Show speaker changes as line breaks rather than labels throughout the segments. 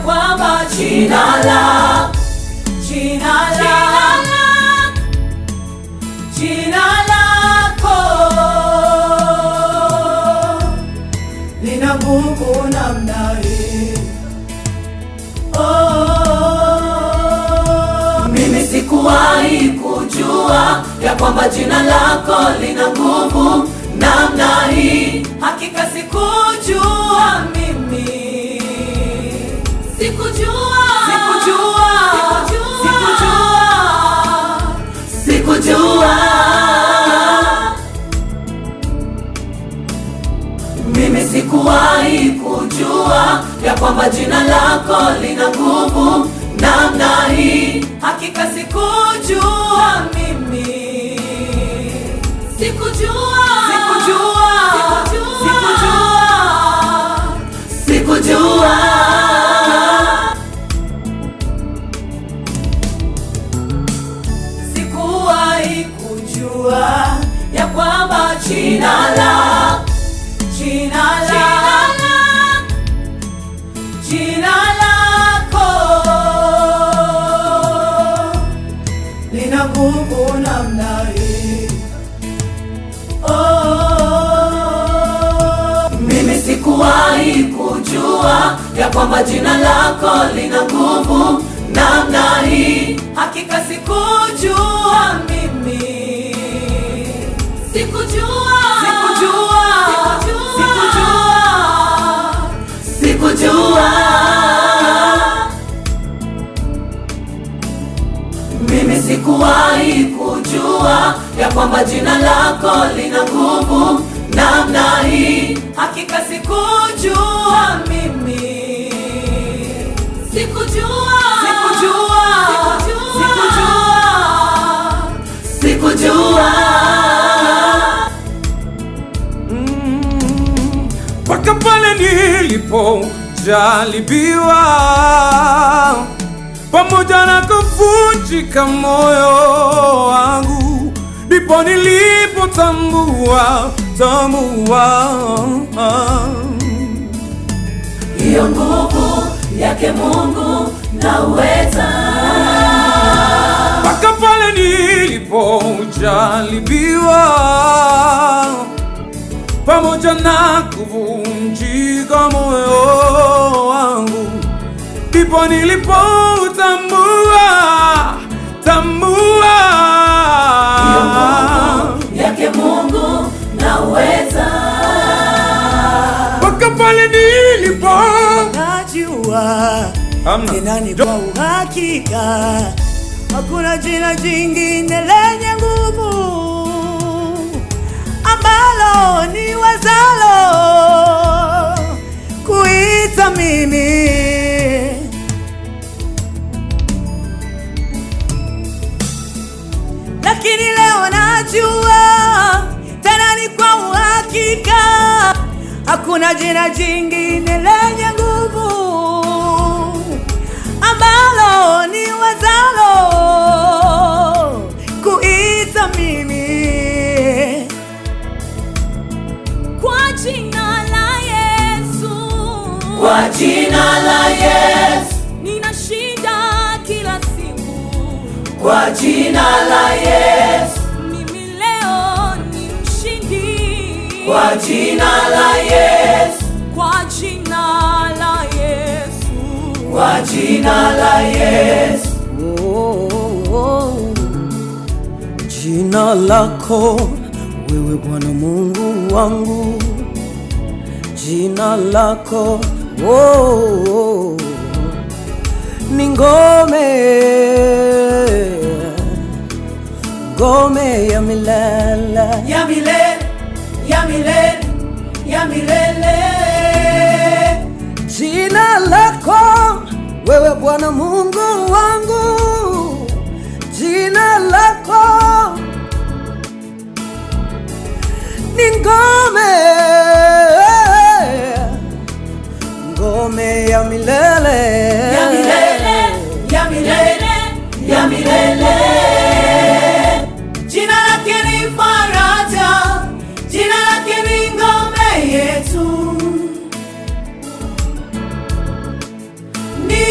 kwamba jina lako lina nguvu namna hii. Mimi sikuwahi kujua ya kwamba jina lako lina nguvu namna hii. Hakika sikujua mimi, sikujua. Mimi sikuwahi kujua ya kwamba jina lako lina nguvu namna hii. Hakika sikujua mimi, sikujua. Sikuwahi kujua ya kwamba jina lako lina nguvu namna hii. Mimi sikuwahi kujua ya kwamba jina lako lina nguvu namna hii. Hakika sikujua mimi, sikujua. Mimi sikuwahi kujua ya kwamba jina lako lina nguvu namna hii. Hakika sikujua mimi, sikujua.
Mpaka pale nilipojaribiwa, pamoja na kuvunjika moyo wangu, ndipo nilipotambua
hiyo nguvu yake Mungu na uweza.
Mpaka pale nilipojaribiwa, pamoja na kuvunjika moyo wangu, ndipo nilipotambua
hiyo nguvu yake Mungu na uweza.
Mpaka pale
najua tena ni kwa uhakika, hakuna jina jingine lenye nguvu ambalo niwezalo kuita mimi. Lakini leo najua tena ni kwa uhakika, hakuna jina jingine lenye nguvu ambalo niwezalo kuita mimi.
Kwa jina la Yesu, kwa jina la Yesu ninashinda kila siku. Kwa jina la Yesu mimi leo ni mshindi. Kwa jina la Yesu, kwa jina la Yesu, kwa jina la Yesu.
Jina lako wewe Bwana Mungu wangu, jina lako ni ngome ya milele,
ya milele, ya milele, ya milele.
Jina lako wewe Bwana Mungu wangu, jina lako ni ngome ya milele,
ya milele, ya milele, ya milele. Jina lake ni faraja, jina lake ni ngome yetu, ni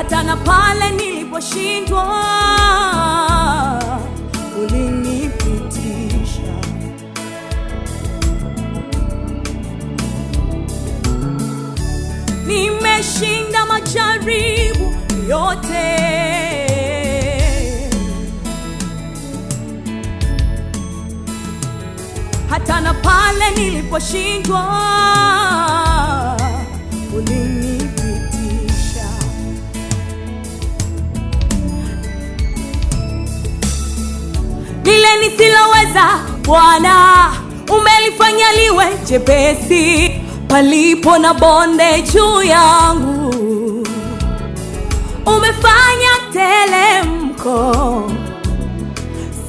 hata na pale niliposhindwa ulinipitisha. Nimeshinda majaribu yote, hata na pale niliposhindwa ulinipitisha. Lile nisiloweza Bwana umelifanya liwe jepesi, palipo na bonde juu yangu umefanya telemko.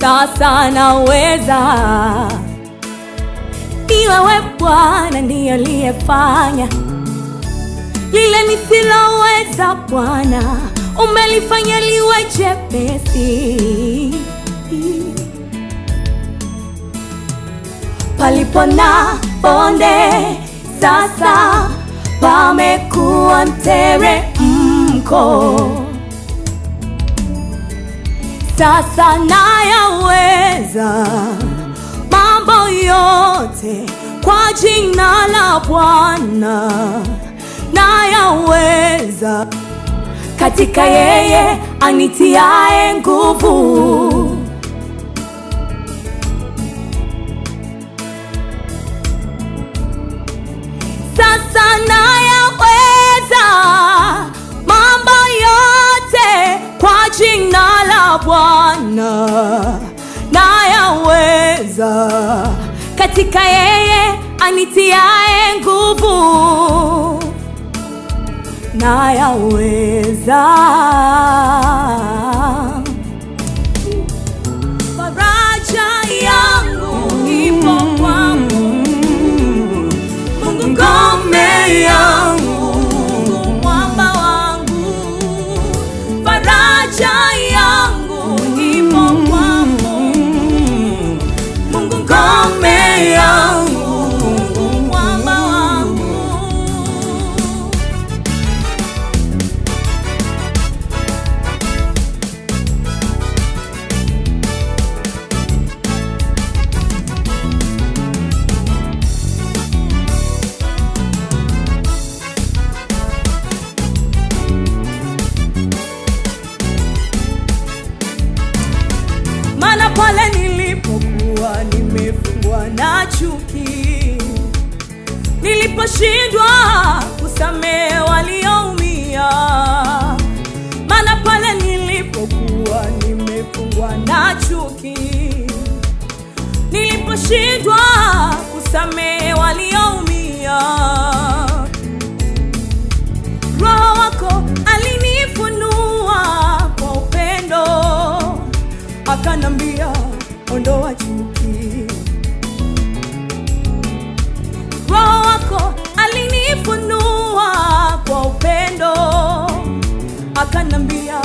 Sasa naweza, ni wewe Bwana ndiye aliyefanya lile nisiloweza. Bwana umelifanya liwe jepesi, palipo na bonde sasa pamekuwa mteremko. Sasa nayaweza mambo yote kwa jina la Bwana, nayaweza katika yeye anitiaye nguvu. Sasa nayaweza mambo yote kwa jina la Bwana, nayaweza katika yeye anitiaye nguvu, nayaweza. Faraja yangu ipo kwa Mungu, Mungu ngome yangu, Mungu mwamba wangu. Faraja yangu ipo kwa Mungu, Mungu ngome yangu, Mungu mwamba wangu. Maana pale nilipokuwa nimefungwa na chuki, niliposhindwa kusamehe walioumia. Maana pale nilipokuwa nimefungwa na chuki, niliposhindwa kusamehe walioumia, Roho wako alinifunua kwa upendo, akanambia ondoa chuki. Roho wako alinifunua kwa upendo, akanambia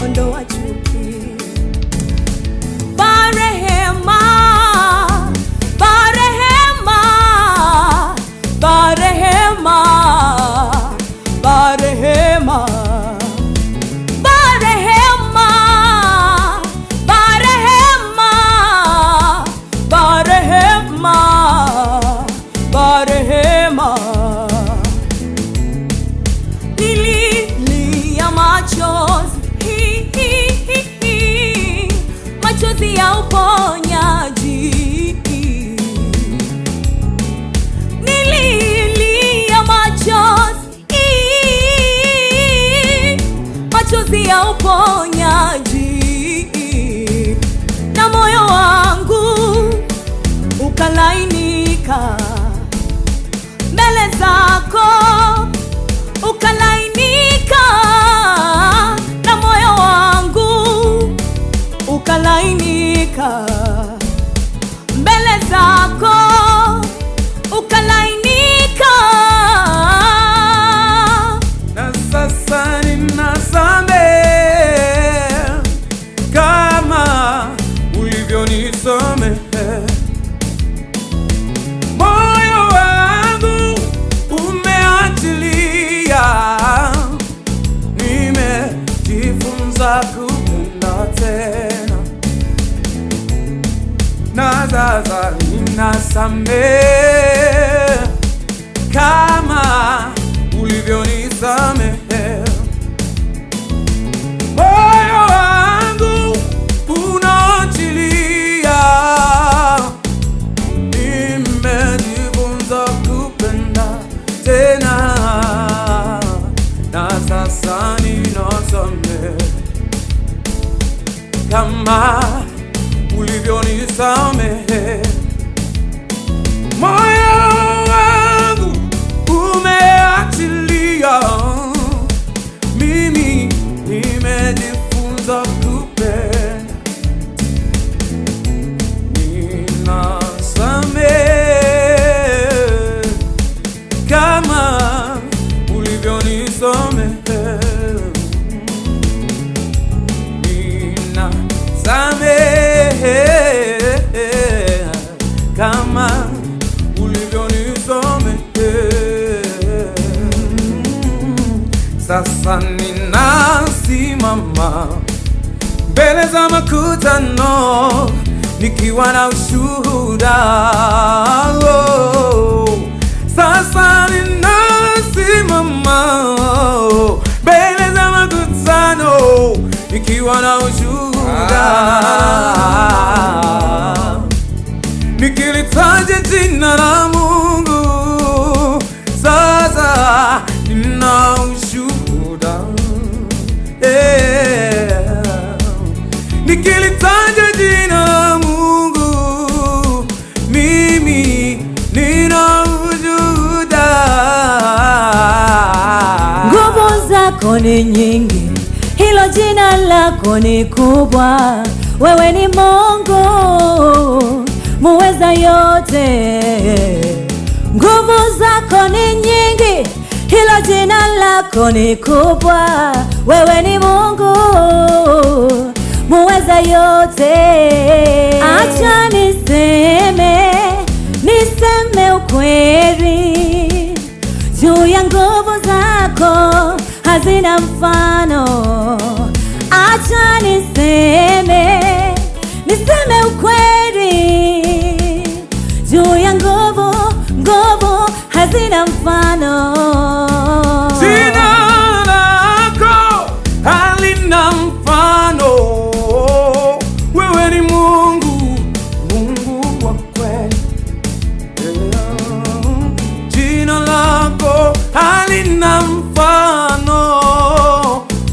ondoa chuki. Barehema, barehema, barehema, barehema, barehema. Nililia machozi, machozi ya uponyaji. Nililia machozi, machozi ya uponyaji, na moyo wangu ukalainika mbele zako, ukalainika, na moyo wangu ukalainika
nisamehe kama ulivyonisamehe. Moyo wangu unaachilia, nimejifunza kupenda tena, na sasa ninasamehe kama ulivyonisamehe. Moyo wangu umeachilia, mimi nimejifunza kupenda, ninasamehe kama ulivyonisamehe. Kama ulivyonisamehe. Sasa ninasimama mbele za makutano nikiwa na ushuhuda. Sasa ninasimama mbele za makutano nikiwa na ushuhuda, nikilitaja jina la Mungu. Sasa nina ushuhuda, nikilitaja jina la Mungu, mimi nina ushuhuda.
Nguvu zako ni nyingi, hilo jina lako ni kubwa. Wewe ni Mungu muweza yote. Nguvu zako ni nyingi, hilo jina lako ni kubwa. Wewe ni Mungu muweza yote. Acha niseme ukweli juu ya nguvu zako, hazina mfano. Acha niseme ukweli juu ya nguvu hazina mfano.
Jina lako halina mfano. Wewe ni Mungu, Mungu wa kweli. Jina lako halina mfano.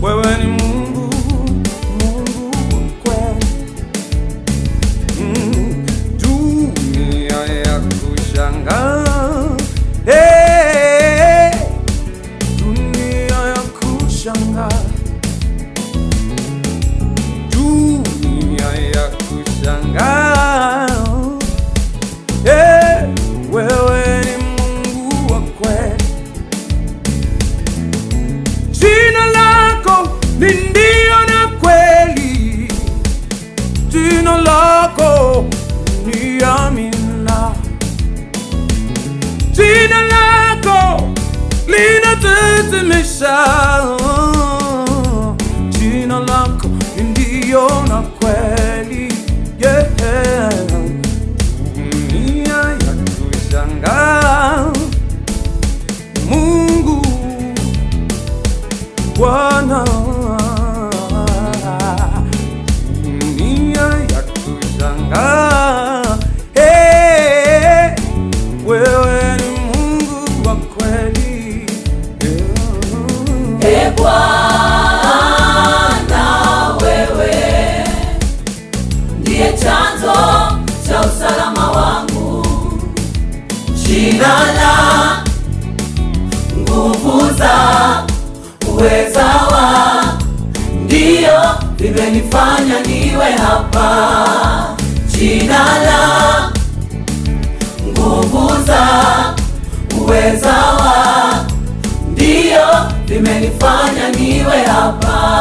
Wewe ni Mungu, Mungu wa kweli. Dunia ya kushangaa, dunia ya kushangaa, dunia ya kushangaa. Wewe ni Mungu wa kweli. Jina lako ni ndio na kweli, jina lako ni amina, jina lako linatetemesha, jina lako ni ndio na kweli. Dunia ya kushangaa, Mungu Bwana. Dunia ya kushangaa, wewe ni Mungu wa kweli.
Bwana, wewe ndiye chanzo cha usalama wangu. Jina la nguvu za uweza wa ndio vimenifanya niwe hapa. Jina la nguvu za uweza wa ndio vimenifanya niwe hapa.